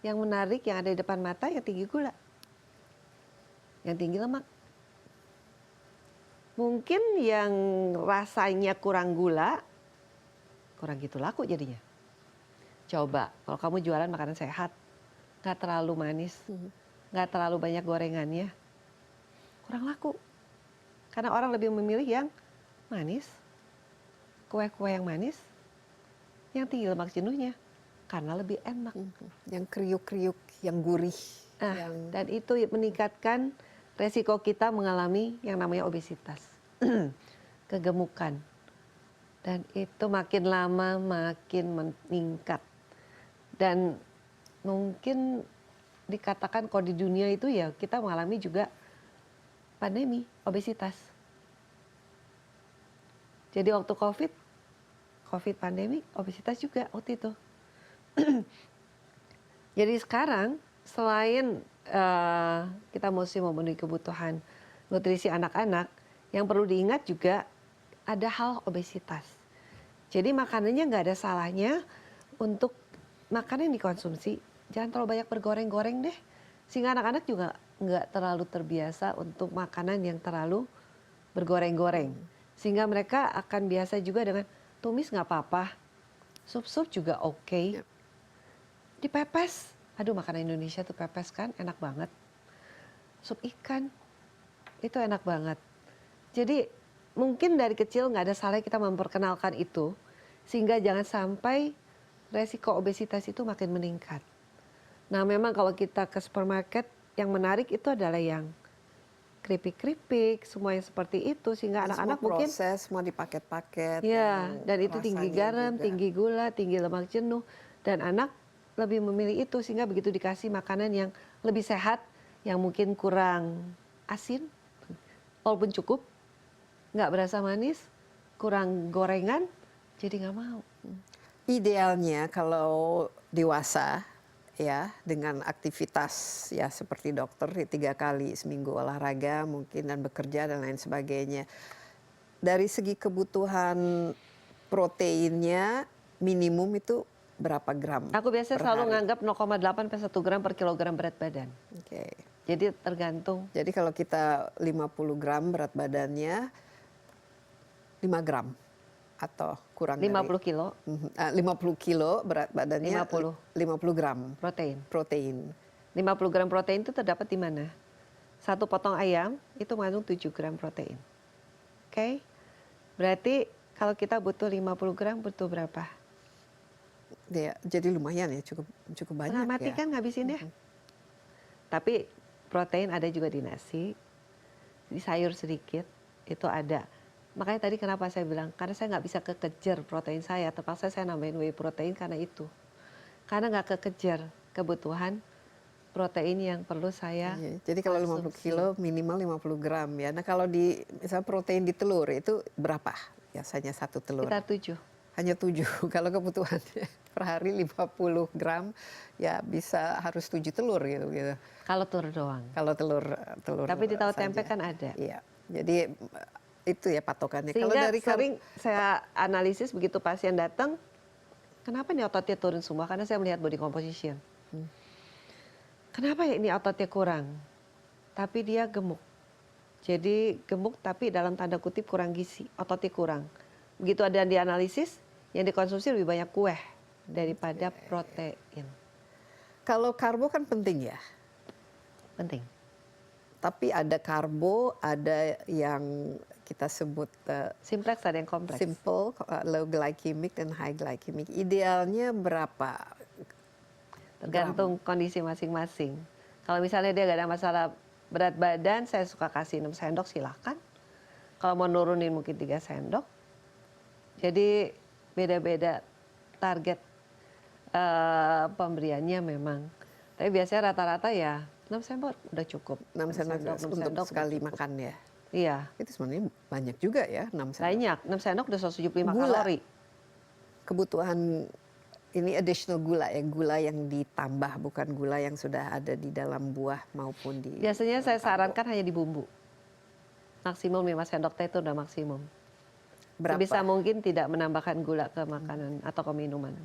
yang menarik yang ada di depan mata yang tinggi gula. Yang tinggi lemak. Mungkin yang rasanya kurang gula, kurang gitu laku jadinya. Coba, kalau kamu jualan makanan sehat, nggak terlalu manis, nggak terlalu banyak gorengannya, kurang laku. Karena orang lebih memilih yang manis, kue-kue yang manis, yang tinggi lemak jenuhnya, karena lebih enak. Yang kriuk-kriuk, yang gurih. Dan itu meningkatkan resiko kita mengalami yang namanya obesitas, kegemukan. Dan itu makin lama makin meningkat. Dan mungkin dikatakan kalau di dunia itu ya kita mengalami juga pandemi obesitas. Jadi waktu COVID pandemi, obesitas juga waktu itu. Jadi sekarang selain kita mesti memenuhi kebutuhan nutrisi anak-anak, yang perlu diingat juga ada hal obesitas. Jadi makanannya nggak ada salahnya untuk makanan yang dikonsumsi, jangan terlalu banyak bergoreng-goreng deh. Sehingga anak-anak juga nggak terlalu terbiasa untuk makanan yang terlalu bergoreng-goreng. Sehingga mereka akan biasa juga dengan tumis nggak apa-apa, sup-sup juga oke. Dipepes, aduh makanan Indonesia tuh pepes kan, enak banget. Sup ikan, Itu enak banget. Jadi mungkin dari kecil nggak ada salahnya kita memperkenalkan itu, sehingga jangan sampai resiko obesitas itu makin meningkat. Nah memang kalau kita ke supermarket, yang menarik itu adalah yang keripik-keripik, semua yang seperti itu, sehingga anak-anak mungkin proses, semua dipaket-paket. ya, yang dan itu tinggi rasanya garam, juga. tinggi gula, tinggi lemak jenuh, dan anak lebih memilih itu, sehingga begitu dikasih makanan yang lebih sehat, yang mungkin kurang asin, walaupun cukup, nggak berasa manis, kurang gorengan, jadi nggak mau. Idealnya kalau dewasa ya dengan aktivitas ya seperti dokter 3 kali seminggu olahraga mungkin dan bekerja dan lain sebagainya. Dari segi kebutuhan proteinnya minimum itu berapa gram? Aku biasanya per selalu hari? nganggap 0,8 sampai 1 gram per kilogram berat badan. Oke. Jadi tergantung. Jadi kalau kita 50 gram berat badannya 5 gram atau kurang 50 kilo 50 kilo berat badannya 50 gram protein. protein. 50 gram protein itu terdapat di mana? Satu potong ayam itu mengandung 7 gram protein. Oke? Berarti kalau kita butuh 50 gram butuh berapa? Ya, jadi lumayan ya, cukup banyak Setengah mati ya. kan ngabisinnya. Tapi protein ada juga di nasi, di sayur sedikit, itu ada. Makanya tadi kenapa saya bilang, karena saya nggak bisa kekejar protein saya, terpaksa saya nambahin whey protein karena itu. Karena nggak kekejar kebutuhan protein yang perlu saya Iya, jadi kalau 50 konsumsi. kilo minimal 50 gram ya. Nah kalau di misalnya protein di telur itu berapa? Biasanya satu telur. Sekitar 7. Hanya 7. Kalau kebutuhannya per hari 50 gram ya bisa harus 7 telur gitu. Kalau telur doang. Kalau telur Tapi di tahu saja. tempe kan ada. Iya. Jadi itu ya patokannya. Kalau Sehingga dari sering saya analisis begitu pasien datang, kenapa nih ototnya turun semua? Karena saya melihat body composition. Kenapa ya ini ototnya kurang? Tapi dia gemuk. Jadi gemuk tapi dalam tanda kutip kurang gizi, ototnya kurang. Begitu ada dianalisis, yang dikonsumsi lebih banyak kue daripada protein. kalau karbo kan penting ya. Penting. Tapi ada karbo, ada yang kita sebut Simplex ada yang kompleks. simple, low glycemic dan high glycemic. Idealnya berapa? Tergantung kondisi masing-masing. Kalau misalnya dia gak ada masalah berat badan, saya suka kasih 6 sendok silahkan. Kalau mau nurunin mungkin 3 sendok. Jadi beda-beda target pemberiannya memang. Tapi biasanya rata-rata ya 6 sendok udah cukup. 6 sendok enam untuk sendok sekali udah cukup. makan ya. Iya, Itu sebenarnya banyak juga ya, 6 sendok. banyak. 6 sendok udah 175 Gula. kalori. Kebutuhan ini additional gula ya, gula yang ditambah bukan gula yang sudah ada di dalam buah maupun di Biasanya saya karbo. sarankan hanya di bumbu. Maksimum 5 sendok teh itu udah maksimum. Berapa? Sebisa mungkin tidak menambahkan gula ke makanan atau ke minuman.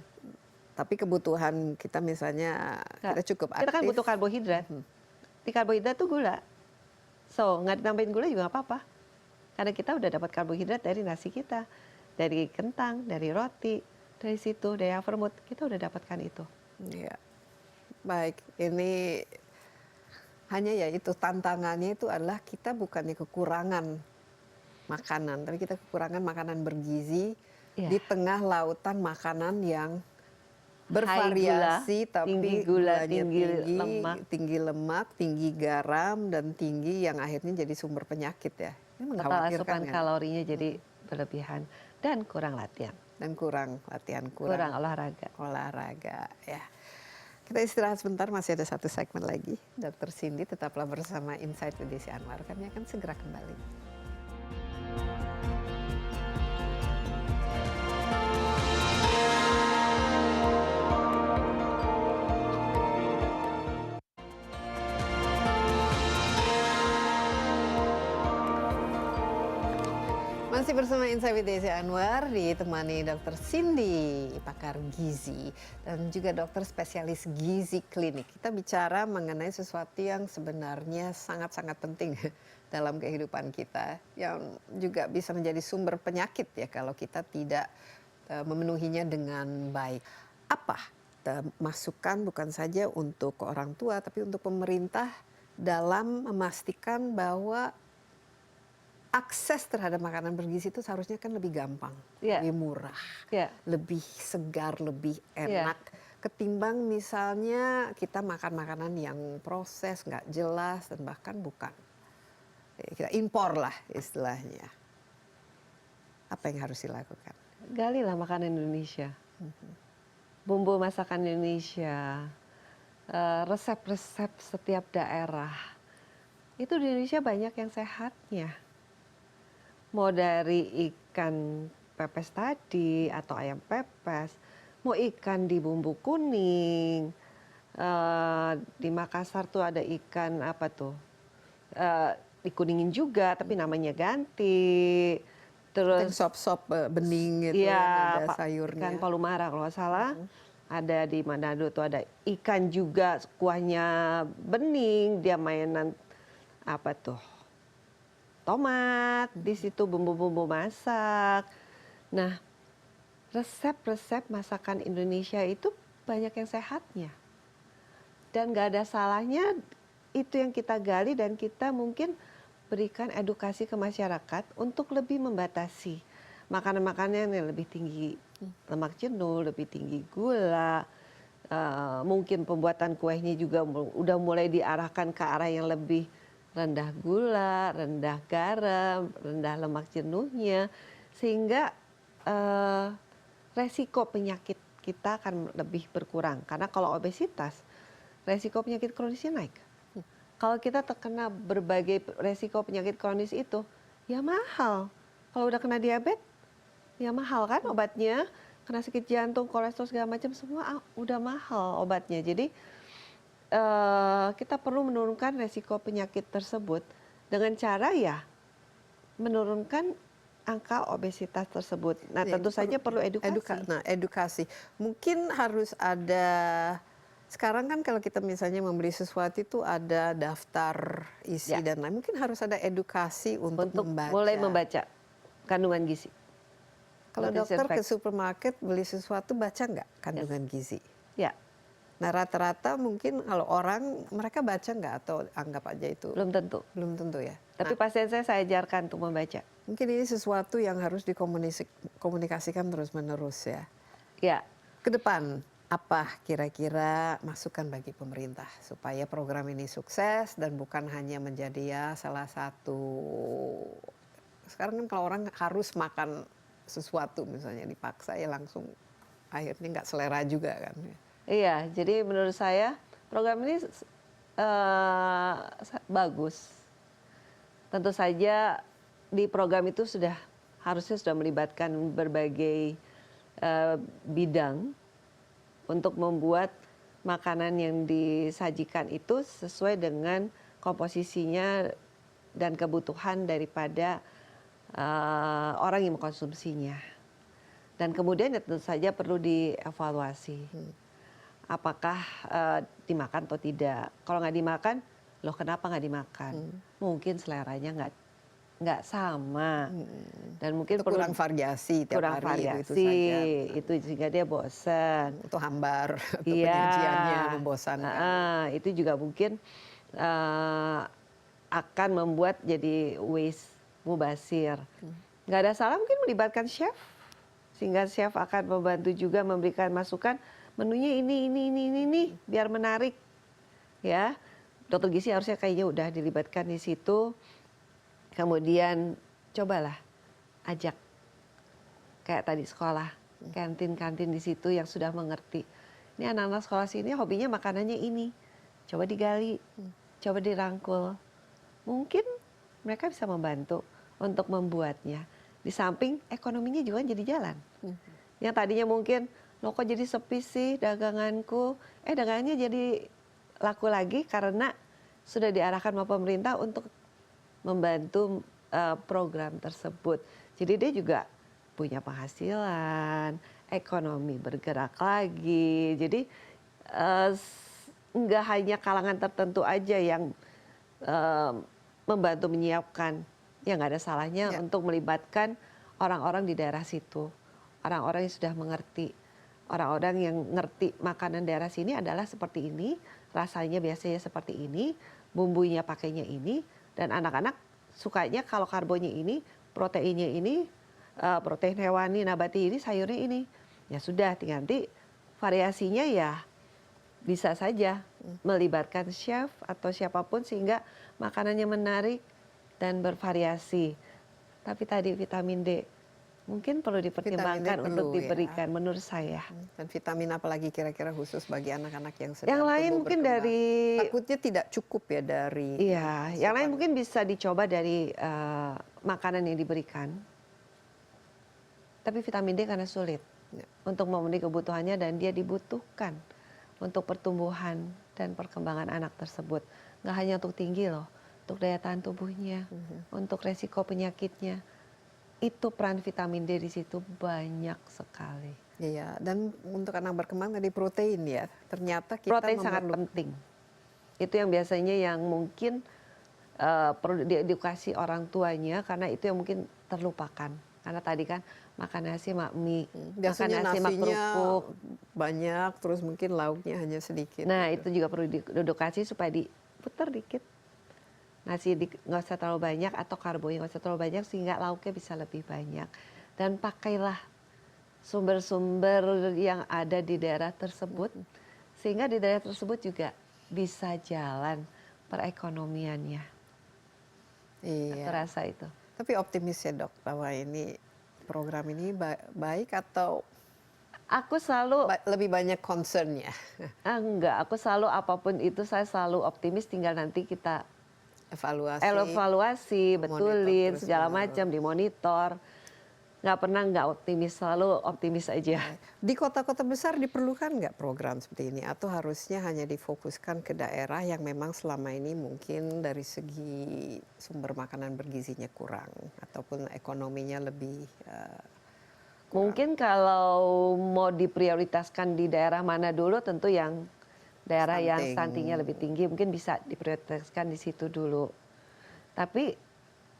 Tapi kebutuhan kita misalnya Nggak. kita cukup aktif. Kita kan butuh karbohidrat. Di karbohidrat itu gula. So, nggak ditambahin gula juga nggak apa-apa. Karena kita udah dapat karbohidrat dari nasi kita, dari kentang, dari roti, dari situ, dari vermouth, kita udah dapatkan itu. Iya. Baik, ini hanya ya itu tantangannya itu adalah kita bukannya kekurangan makanan, tapi kita kekurangan makanan bergizi Iya. di tengah lautan makanan yang High bervariasi gula, tapi tinggi gula, gulanya tinggi lemak. tinggi garam dan tinggi yang akhirnya jadi sumber penyakit ya. Ini Total mengkhawatirkan asupan kan? kalorinya jadi berlebihan dan kurang latihan, Dan kurang latihan, kurang olahraga. olahraga ya. Kita istirahat sebentar, masih ada satu segmen lagi. Dr. Cindy tetaplah bersama Insight with Desi Anwar. Kami akan segera kembali. Masih bersama Insight with Desi Anwar, ditemani Dr. Cindy, pakar gizi, dan juga dokter spesialis gizi klinik. Kita bicara mengenai sesuatu yang sebenarnya sangat-sangat penting dalam kehidupan kita, yang juga bisa menjadi sumber penyakit ya kalau kita tidak memenuhinya dengan baik. Apa masukan bukan saja untuk orang tua, tapi untuk pemerintah dalam memastikan bahwa akses terhadap makanan bergizi itu seharusnya kan lebih gampang, Iya. lebih murah, Ya, lebih segar, lebih Iya. enak ketimbang misalnya kita makan makanan yang proses nggak jelas dan bahkan bukan, kita impor lah istilahnya. Apa yang harus dilakukan? galilah makanan Indonesia. Bumbu masakan Indonesia, resep-resep setiap daerah. Itu di Indonesia banyak yang sehatnya. Mau dari ikan pepes tadi atau ayam pepes, mau ikan di bumbu kuning. Di Makassar tuh ada ikan apa tuh? Dikuningin juga, tapi namanya ganti. Yang Terus sop-sop bening gitu iya, yang ada sayurnya. ikan palumara kalau nggak salah. Ada di Manado tuh ada ikan juga kuahnya bening, dia mainan apa tuh? Tomat, di situ bumbu-bumbu masak. Nah, resep-resep masakan Indonesia itu banyak yang sehatnya. Dan nggak ada salahnya itu yang kita gali dan kita mungkin berikan edukasi ke masyarakat untuk lebih membatasi makanan-makanan yang lebih tinggi lemak jenuh, lebih tinggi gula. Mungkin pembuatan kuehnya juga udah mulai diarahkan ke arah yang lebih rendah gula, rendah garam, rendah lemak jenuhnya, sehingga resiko penyakit kita akan lebih berkurang. Karena kalau obesitas, resiko penyakit kronisnya naik. Kalau kita terkena berbagai resiko penyakit kronis itu, ya mahal. Kalau udah kena diabetes, ya mahal kan obatnya. Kena sakit jantung, kolesterol segala macam semua udah mahal obatnya. Jadi kita perlu menurunkan resiko penyakit tersebut dengan cara ya menurunkan angka obesitas tersebut. Nah, Ya, tentu saja perlu edukasi. Edukasi. Mungkin harus ada, sekarang kan kalau kita misalnya membeli sesuatu itu ada daftar isi Ya. dan lain, mungkin harus ada edukasi untuk membaca. Mulai membaca kandungan gizi. Kalau Nutrition dokter ke fact. supermarket beli sesuatu, baca nggak kandungan gizi? Ya, Nah, rata-rata mungkin kalau orang, mereka baca nggak atau anggap aja itu? belum tentu. Belum tentu ya. Tapi pasien saya ajarkan untuk membaca. Mungkin ini sesuatu yang harus dikomunikasikan terus-menerus ya. Ya, Ke depan, apa kira-kira masukan bagi pemerintah supaya program ini sukses dan bukan hanya menjadi ya salah satu, sekarang kan kalau orang harus makan sesuatu misalnya dipaksa ya langsung akhirnya nggak selera juga kan. iya. Jadi menurut saya program ini bagus. Tentu saja di program itu harusnya sudah melibatkan berbagai bidang untuk membuat makanan yang disajikan itu sesuai dengan komposisinya dan kebutuhan daripada orang yang mengkonsumsinya. Dan kemudian ya tentu saja perlu dievaluasi. Apakah dimakan atau tidak. Kalau nggak dimakan, loh kenapa nggak dimakan? Mungkin seleranya nggak sama. Dan mungkin Itu kurang variasi tiap kurang hari variasi, itu saja. itu sehingga dia bosan. Itu hambar atau Iya. penyajiannya membosankan. Itu juga mungkin akan membuat jadi waste, mubazir. Nggak ada salah mungkin melibatkan chef, sehingga chef akan membantu juga memberikan masukan menunya ini, biar menarik, ya. Dokter gizi harusnya kayaknya udah dilibatkan di situ. Kemudian cobalah ajak kayak tadi sekolah, kantin-kantin di situ yang sudah mengerti. Ini anak-anak sekolah sini hobinya makanannya ini. Coba digali, coba dirangkul. Mungkin mereka bisa membantu untuk membuatnya. Di samping ekonominya juga jadi jalan. Yang tadinya mungkin, loh kok jadi sepi sih daganganku. Dagangannya jadi laku lagi karena sudah diarahkan sama pemerintah untuk membantu program tersebut. Jadi dia juga punya penghasilan, ekonomi bergerak lagi. Jadi nggak hanya kalangan tertentu aja yang membantu menyiapkan. Ya nggak ada salahnya untuk melibatkan orang-orang di daerah situ. Orang-orang yang sudah mengerti. Orang-orang yang ngerti makanan daerah sini adalah seperti ini, rasanya biasanya seperti ini, bumbunya pakainya ini, dan anak-anak sukanya kalau karbonya ini, proteinnya ini, protein hewani, nabati ini, sayurnya ini. Ya sudah, tinggal nanti variasinya ya bisa saja melibatkan chef atau siapapun sehingga makanannya menarik dan bervariasi. Tapi tadi vitamin D mungkin perlu dipertimbangkan Vitamin D untuk perlu, ya. diberikan menurut saya. Dan vitamin apa lagi kira-kira khusus bagi anak-anak yang sedang Yang lain tumbuh mungkin berkembang? dari Takutnya tidak cukup ya dari iya, yang lain asupan. mungkin bisa dicoba dari makanan yang diberikan. Tapi vitamin D karena sulit Ya. untuk memenuhi kebutuhannya dan dia dibutuhkan untuk pertumbuhan dan perkembangan anak tersebut. Nggak hanya untuk tinggi loh, untuk daya tahan tubuhnya, untuk resiko penyakitnya. Itu peran vitamin D di situ banyak sekali. Iya, dan untuk anak berkembang tadi protein ya. Ternyata kita Protein sangat penting. Itu yang biasanya yang mungkin perlu diedukasi orang tuanya karena itu yang mungkin terlupakan. Karena tadi kan makan nasi mak mie, makan biasanya nasi mak nasinya kerupuk. banyak, terus mungkin lauknya hanya sedikit. Nah gitu. itu juga perlu diedukasi supaya diputar dikit. Nasi nggak usah terlalu banyak atau karbonya nggak usah terlalu banyak sehingga lauknya bisa lebih banyak. Dan pakailah sumber-sumber yang ada di daerah tersebut sehingga di daerah tersebut juga bisa jalan perekonomiannya. Iya. Terasa itu. Tapi optimis ya dok bahwa ini program ini baik atau Aku selalu lebih banyak concernnya? enggak, aku selalu apapun itu saya selalu optimis tinggal nanti kita evaluasi, betulin terus segala menerus. macam, dimonitor. Nggak pernah nggak optimis, selalu optimis aja. Di kota-kota besar diperlukan nggak program seperti ini atau harusnya hanya difokuskan ke daerah yang memang selama ini mungkin dari segi sumber makanan bergizinya kurang ataupun ekonominya lebih Mungkin kalau mau diprioritaskan di daerah mana dulu, tentu yang daerah yang stuntingnya lebih tinggi mungkin bisa diprioritaskan di situ dulu. Tapi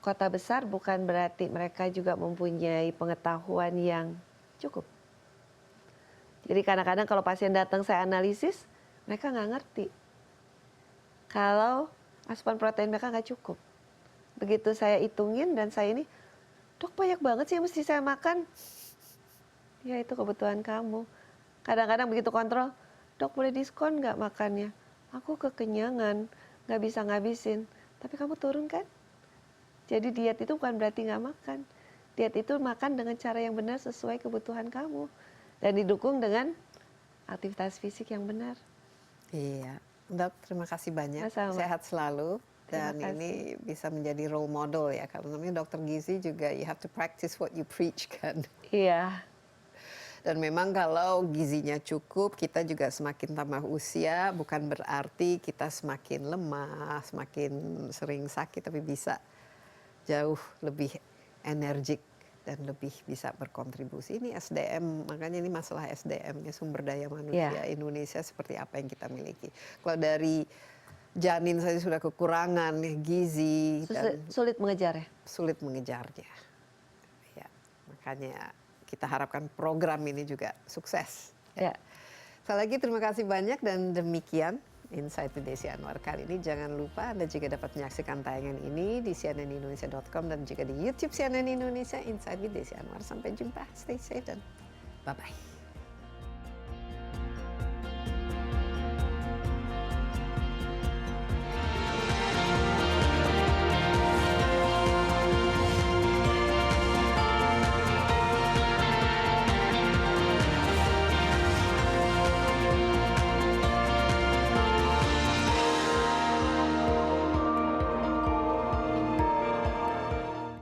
kota besar bukan berarti mereka juga mempunyai pengetahuan yang cukup. Jadi kadang-kadang kalau pasien datang saya analisis, mereka nggak ngerti. Kalau asupan protein mereka nggak cukup. Begitu saya hitungin dan saya ini, dok banyak banget sih yang mesti saya makan. Ya itu kebutuhan kamu. Kadang-kadang begitu kontrol, dok boleh diskon nggak makannya? Aku kekenyangan, nggak bisa ngabisin. Tapi kamu turun kan? Jadi diet itu bukan berarti nggak makan. Diet itu makan dengan cara yang benar sesuai kebutuhan kamu. Dan didukung dengan aktivitas fisik yang benar. Iya, dok terima kasih banyak. Sama-sama. Sehat selalu. Dan Terima kasih. ini bisa menjadi role model ya. Kalau namanya dokter gizi juga you have to practice what you preach kan. Iya. Dan memang kalau gizinya cukup, kita juga semakin tambah usia, bukan berarti kita semakin lemah, semakin sering sakit, tapi bisa jauh lebih energik dan lebih bisa berkontribusi. Ini SDM, makanya ini masalah SDM, ya, sumber daya manusia Indonesia seperti apa yang kita miliki. Kalau dari janin saja sudah kekurangan gizi dan Sulit mengejar ya. sulit mengejarnya. Ya, makanya kita harapkan program ini juga sukses. Ya. Sekali lagi terima kasih banyak dan demikian Insight with Desi Anwar kali ini. Jangan lupa Anda juga dapat menyaksikan tayangan ini di cnnindonesia.com dan juga di YouTube CNN Indonesia Insight with Desi Anwar. Sampai jumpa, stay safe dan bye-bye.